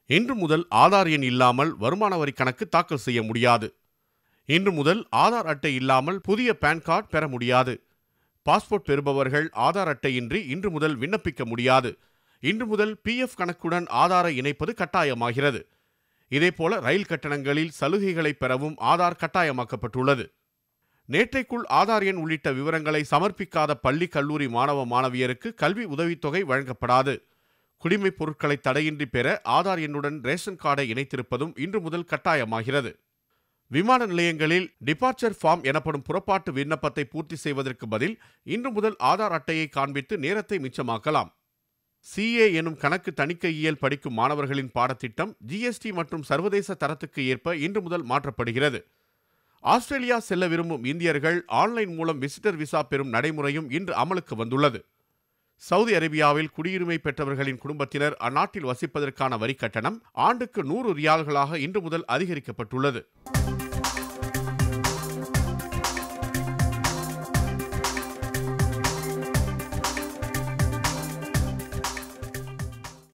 இன்று முதல் ஆதார் எண் இல்லாமல் வருமான வரி கணக்கு தாக்கல் செய்ய முடியாது. இன்று முதல் ஆதார் அட்டை இல்லாமல் புதிய பான் கார்டு பெற முடியாது. பாஸ்போர்ட் பெறுபவர்கள் ஆதார் அட்டையின்றி இன்று முதல் விண்ணப்பிக்க முடியாது. இன்று முதல் PF கணக்குடன் ஆதாரை இணைப்பது கட்டாயமாகிறது. இதேபோல ரயில் கட்டணங்களில் சலுகைகளை பெறவும் ஆதார் கட்டாயமாக்கப்பட்டுள்ளது. நேற்றைக்குள் ஆதார் எண் உள்ளிட்ட விவரங்களை சமர்ப்பிக்காத பள்ளி கல்லூரி மாணவ மாணவியருக்கு கல்வி உதவித்தொகை வழங்கப்படாது. குடிமைப் பொருட்களை தடையின்றி பெற ஆதார் எண்ணுடன் ரேஷன் கார்டை இணைத்திருப்பதும் இன்று முதல் கட்டாயமாகிறது. விமான நிலையங்களில் டிபார்ச்சர் ஃபார்ம் எனப்படும் புறப்பாட்டு விண்ணப்பத்தை பூர்த்தி செய்வதற்கு பதில் இன்று முதல் ஆதார் அட்டையை காண்பித்து நேரத்தை மிச்சமாக்கலாம். CA எனும் கணக்கு தணிக்கையியல் படிக்கும் மாணவர்களின் பாடத்திட்டம் GST மற்றும் சர்வதேச தரத்துக்கு ஏற்ப இன்று முதல் மாற்றப்படுகிறது. ஆஸ்திரேலியா செல்ல விரும்பும் இந்தியர்கள் ஆன்லைன் மூலம் விசிட்டர் விசா பெறும் நடைமுறையும் இன்று அமலுக்கு வந்துள்ளது. சவுதி அரேபியாவில் குடியுரிமை பெற்றவர்களின் குடும்பத்தினர் அந்நாட்டில் வசிப்பதற்கான வரி கட்டணம் ஆண்டுக்கு 100 ரியால்களாக இன்று முதல் அதிகரிக்கப்பட்டுள்ளது.